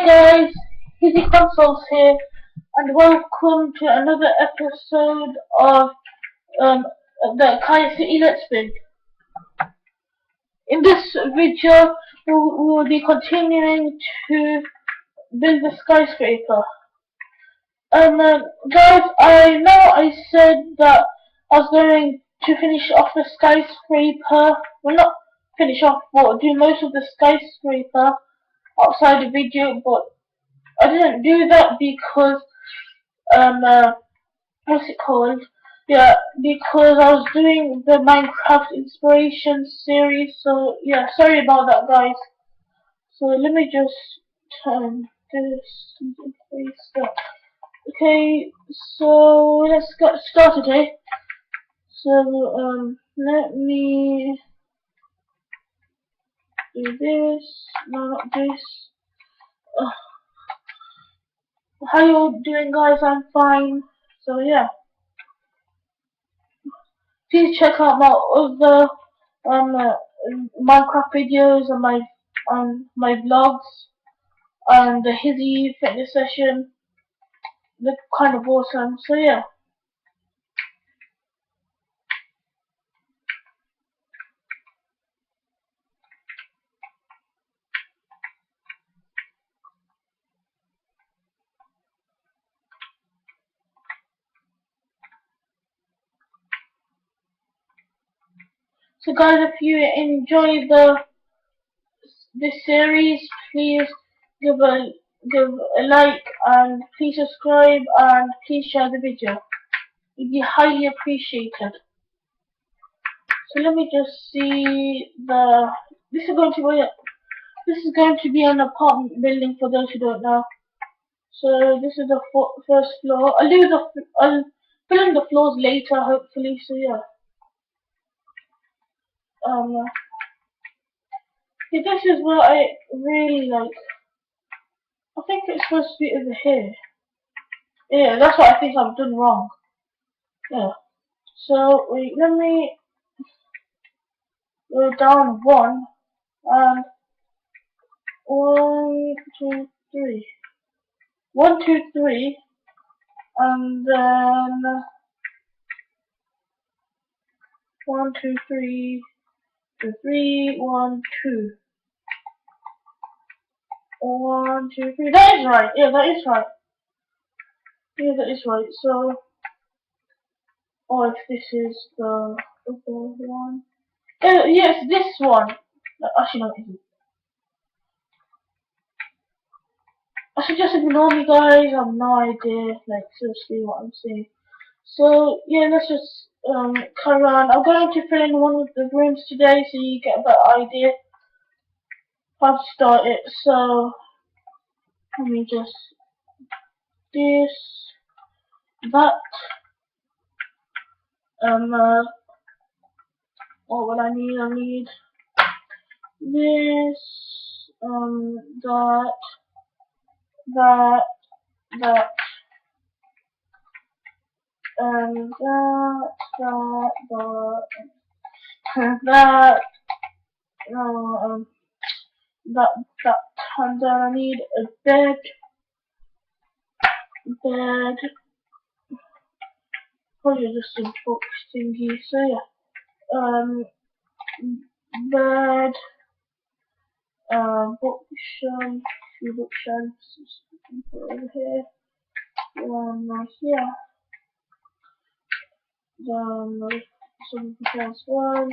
Hi guys, Hizzy Consoles here, and welcome to another episode of um, the Kaya City Let's Play. In this video, we will be continuing to build the skyscraper. Guys, I know I said that I was going to finish off the skyscraper. Well, not finish off, but do most of the skyscraper outside the video, but I didn't do that because um uh, what's it called? Yeah, because I was doing the Minecraft inspiration series. So yeah, sorry about that, guys. So let me just turn this into place. Okay, so let's get started here. So let me do this. No, not this. Uh, how you doing, guys? I'm fine. So yeah. Please check out my other um, uh, Minecraft videos and my vlogs and the Hizzy fitness session. They're kind of awesome. So yeah. So guys, if you enjoy this series, please give a give a like and please subscribe and please share the video. It'd be highly appreciated. So let me just see the. This is going to be this is going to be an apartment building for those who don't know. So this is the first floor. I'll fill in the floors later, hopefully. So yeah. Um. Yeah, this is what I really like. I think it's supposed to be over here. Yeah, that's what I think I've done wrong. Yeah. So wait, let me go down one and one, two, three. 1, 2, 3, and then 1, 2, 3, 3, 1, 2. 1, 2, 3. That is right. Yeah, that is right. Yeah, that is right. So, or if this is the other one. Yes, this one. Actually, no, it isn't. I should just ignore me, guys. I have no idea, like, seriously, what I'm saying. So, yeah, let's just carry on. I'm going to fill in one of the rooms today so you get a better idea how to start it. So, let me just this, that, what will I need? I need this, that, that, that, that, um, that, that, and then I need a bed, probably just a book thingy, so yeah, bed, bookshelf, few bookshelves, over here, one right here, then some as well,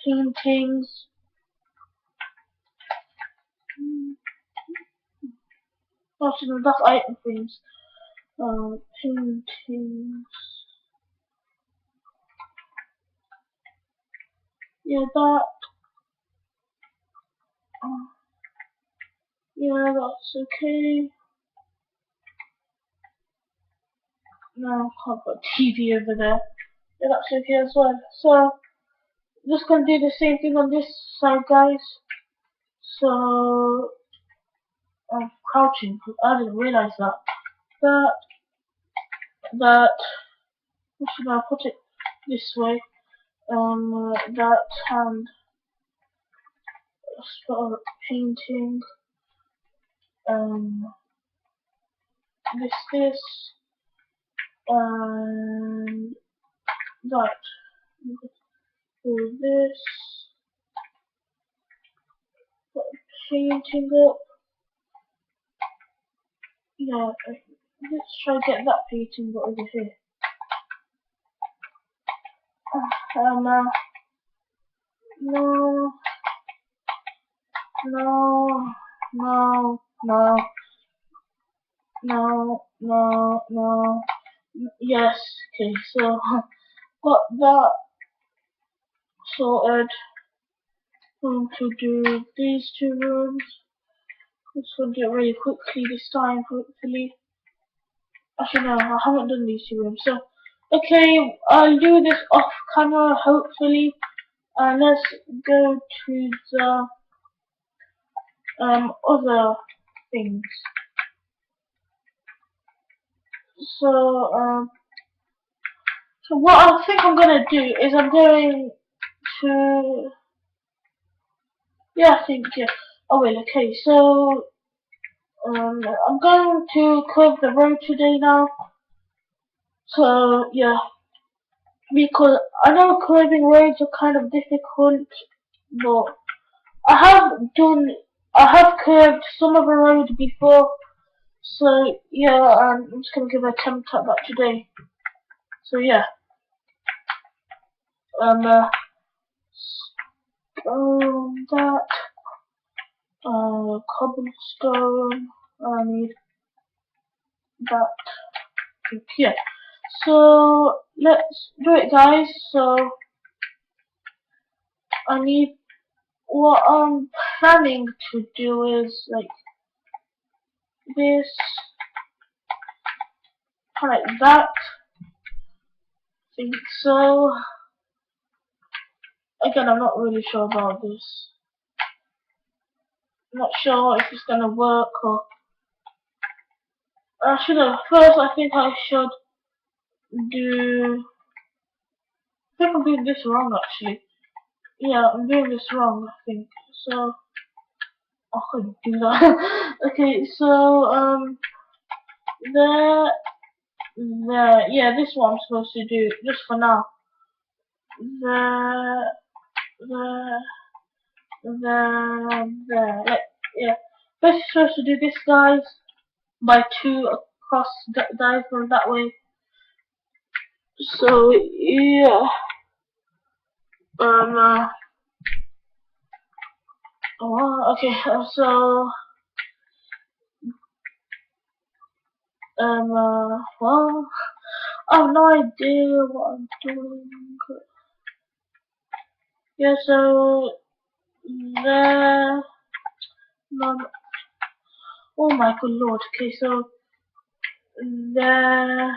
paintings, actually no, that's item frames, paintings, yeah that, yeah that's okay, no, can't put TV over there, yeah that's okay as well, so just gonna do the same thing on this side, guys. So I'm crouching because I didn't realize that. That how should I put it this way? That and start painting. this, and that. Do this, put painting up. Yeah, let's try to get that painting over here. No, no, no, no, no, no, no. Yes, okay, so got that sorted. I'm going to do these two rooms. This will do it really quickly this time, hopefully. Actually, no, I haven't done these two rooms. So, okay, I'll do this off camera, hopefully. Let's go to the other things. So, so what I think I'm gonna do is I'm going to, yeah, I think, yeah. Oh wait, okay, so I'm going to curve the road today now. So yeah, because I know curving roads are kind of difficult, but I have done, I have curved some of the road before. So yeah, I'm just gonna give an attempt at that today. So yeah, um, uh, that, cobblestone, I need that, yeah. So let's do it, guys. So I need, what I'm planning to do is like this, kind of like that. I think so. Again, I'm not really sure about this. I'm not sure if it's gonna work or. I should have. First, I think I should do. I think I'm doing this wrong actually. Yeah, I'm doing this wrong. I think so. I couldn't do that. Okay, so there, there. Yeah, this is what I'm supposed to do. Just for now. There, there, there. Like, yeah. First, you're supposed to do this, guys, by two across diagonal that way. So yeah. Oh, okay. So well, I have no idea what I'm doing. Yeah. So there. No, oh my good lord. Okay. So there.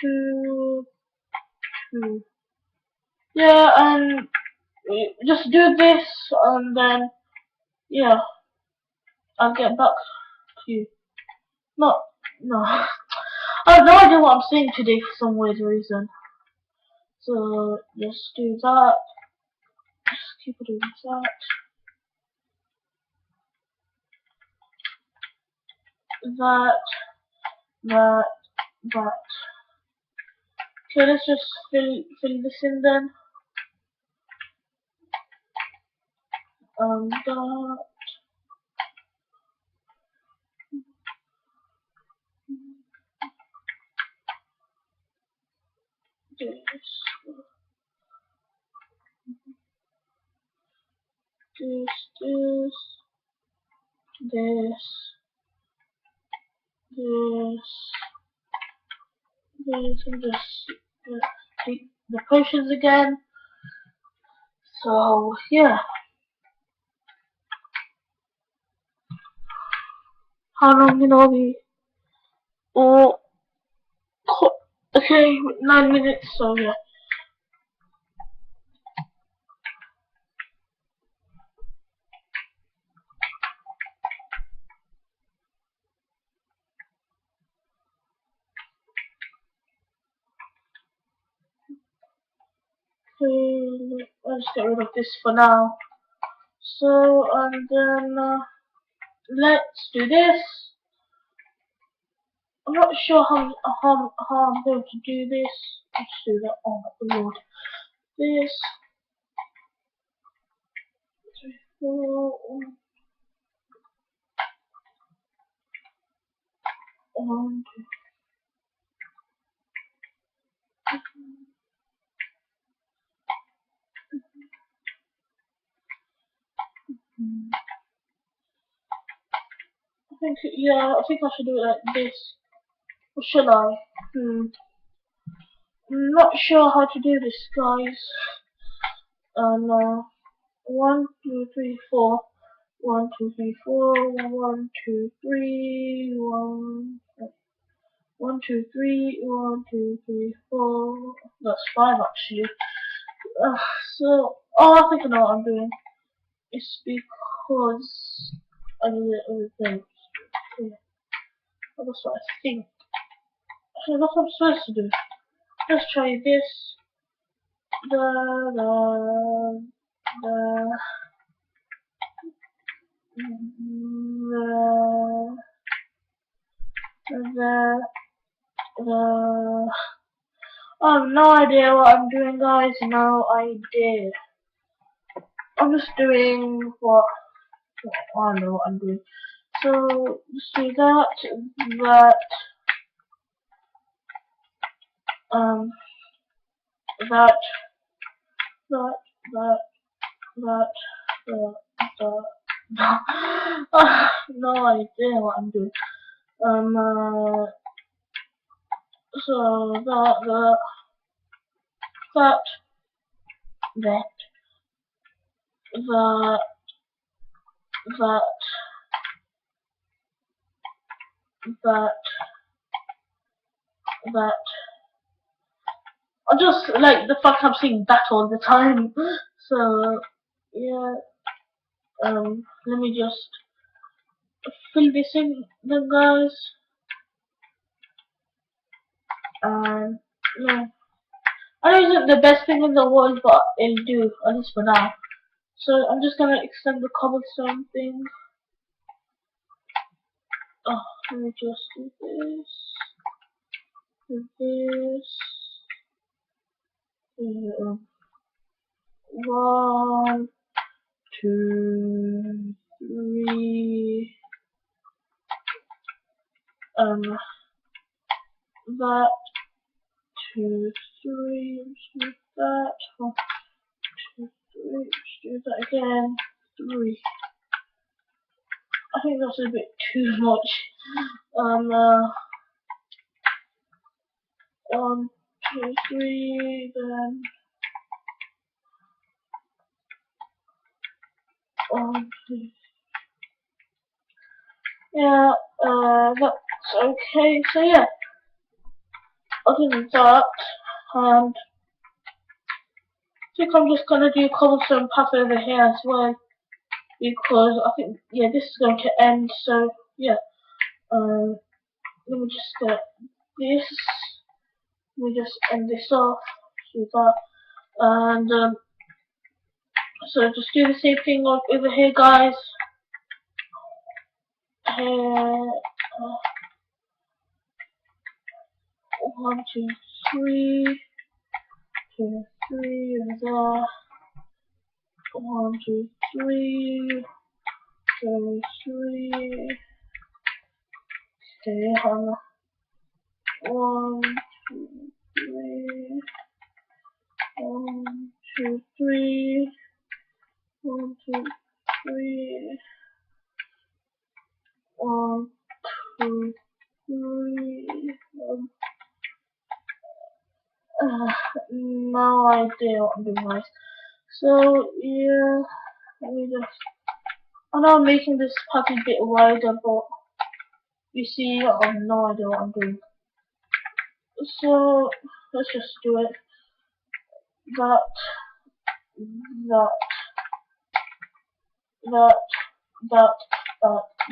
Two. Two. Yeah, and just do this, and then yeah, I'll get back to you. No, no. I have no idea what I'm saying today for some weird reason. So let's do that. Just keep doing that. That. That. That. Okay, let's just fill this in then. That. This. This. This. This. This. And just take the potions again. So yeah. How long can I be? Oh, okay, 9 minutes. So yeah. I'll just get rid of this for now. So and then let's do this. I'm not sure how I'm going to do this. Let's do that. Oh my lord. This. 3, 4, 1, 2. I think I should do it like this. Or should I? I'm not sure how to do this, guys. 1, 2, 3, 4. 1, 2, 3, 4. 1, 2, 3. 1, 2, 3. 1, 2, 3, 4. That's 5 actually. I think I know what I'm doing. It's because I do it other things. Yeah, that's what I think. So that's what I'm supposed to do. Let's try this. The I have no idea what I'm doing, guys. No idea. I'm just doing what I know what I'm doing. So let's do that, um, that, that, that, that, no idea what I'm doing. So that, that, that, that, that, that. I just like the fact I'm saying that all the time. So yeah, let me just fill this in, then, guys. Yeah, I know it isn't the best thing in the world, but it'll do at least for now. So I'm just gonna extend the cobblestone thing. Oh, let me just do this. Do this. 1, 2, 3. That. 2, 3. Let's do that. 1, 2, 3. Let's do that again. 3. I think that's a bit too much. 1, 2, 3. Then 1, 2. Yeah. That's okay. So yeah. Other than that, and I think I'm just gonna do cobblestone path over here as well, because I think this is going to end. So yeah, let me just get this. Let me just end this off. Do that, and so just do the same thing over here, guys. Here, 1, 2, 3, 2, 3, and there. 1, 2, 3, 2, 3. Okay, 1, 2, 3, 1, 2, 3, 1, 2, 3, 1, 2, 3. No idea what I'm doing, guys. So yeah, let me just. I know I'm making this part a bit wider, but you see, I have no idea what I'm doing. So let's just do it. That, that, that, that,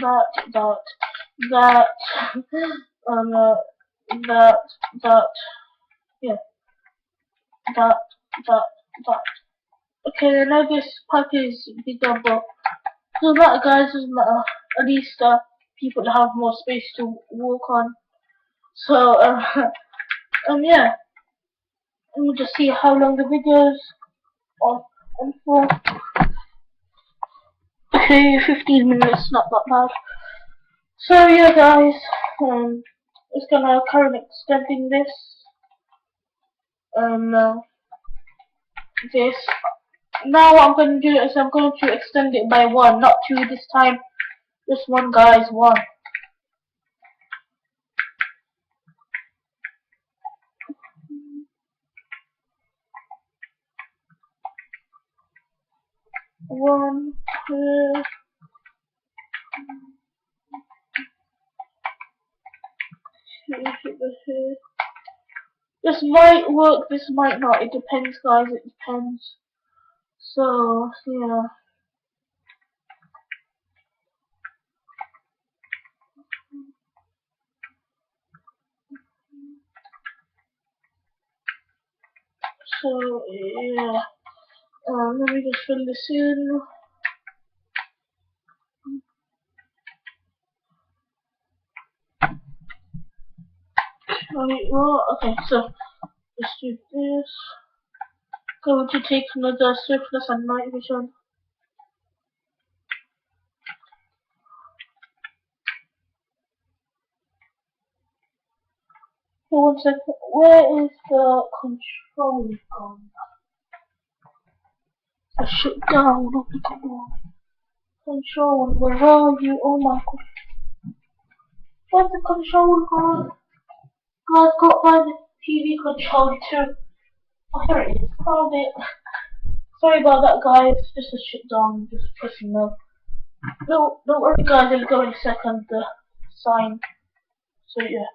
that, that, yeah, that, that. Okay, I know this part is bigger, but so that, guys, doesn't matter. at least people have more space to walk on. So yeah, let me just see how long the video's on for. Okay, 15 minutes, not that bad. So yeah, guys, just gonna carry on extending this. Now what I'm gonna do is I'm going to extend it by one, not two this time. Just one, guys, one. One, two, three. This might work, this might not. It depends, guys. It depends. So yeah. So yeah. Let me just fill this in. Well, okay, so let's do this. Going to take another swiftness and night vision. One second. Where is the control gone? I shut down. Oh my god. Control, where are you? Oh my god. Where's the control gone? Guys, got my TV control too. Oh, here it is. Found it. Sorry about that, guys. Just a shutdown. Just pressing no. Don't worry, guys. It'll go in a second. The sign. So yeah.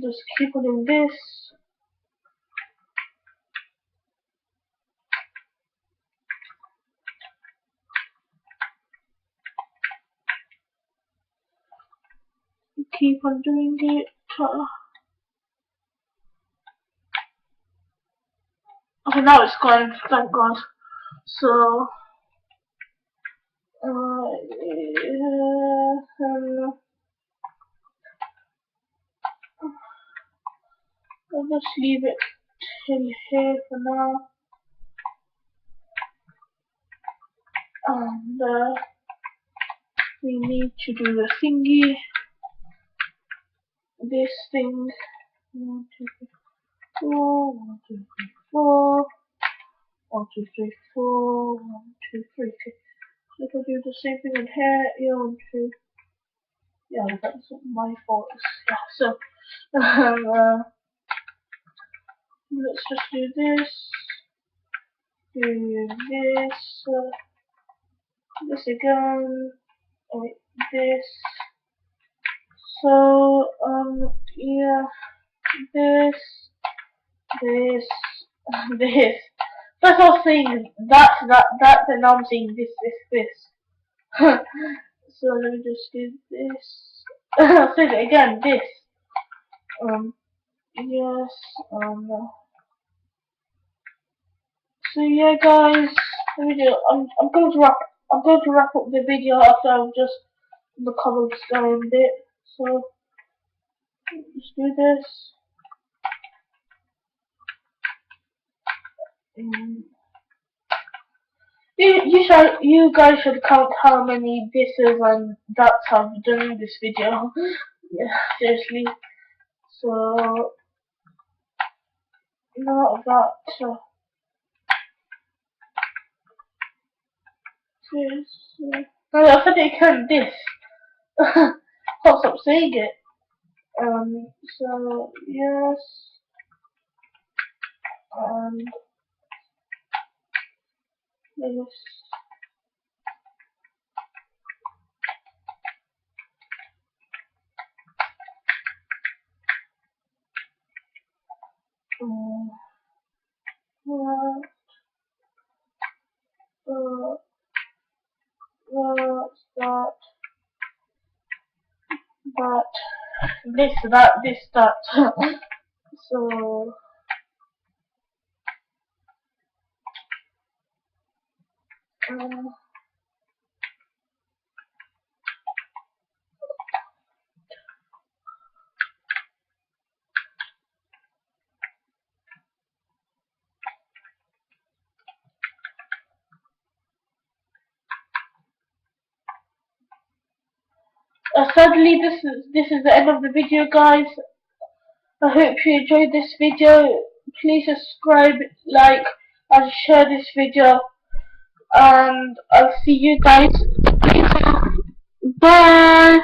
Just keep on doing this. Keep on doing it. Okay, now it's gone. Thank God. So, I'll just leave it till here for now. And we need to do the thingy. This thing. 1, 2, 3, 4. 1, 2, 3, 4. 1, 2, 3, 4. 1, 2, 3. Okay. So if I do the same thing in here, yeah, 1, 2. Yeah, that's my fault. Yeah, so let's just do this. Do this again. Wait, this. So yeah, this, this. First I was saying that, and now I'm saying this. So let me just do this. I'll say it again. This. Yes. So yeah, guys. Let me do. I'm going to wrap. I'm going to wrap up the video after I've just the cobblestone bit. So let's do this. You guys should count how many thises and that's I've done in this video. Yeah, seriously. So not that. This. No, I said it can this. Can't stop saying it. So yes, and this. That, that, this, that. So Um, Sadly, this is the end of the video, guys. I hope you enjoyed this video. Please subscribe, like, and share this video. And I'll see you guys later. Bye.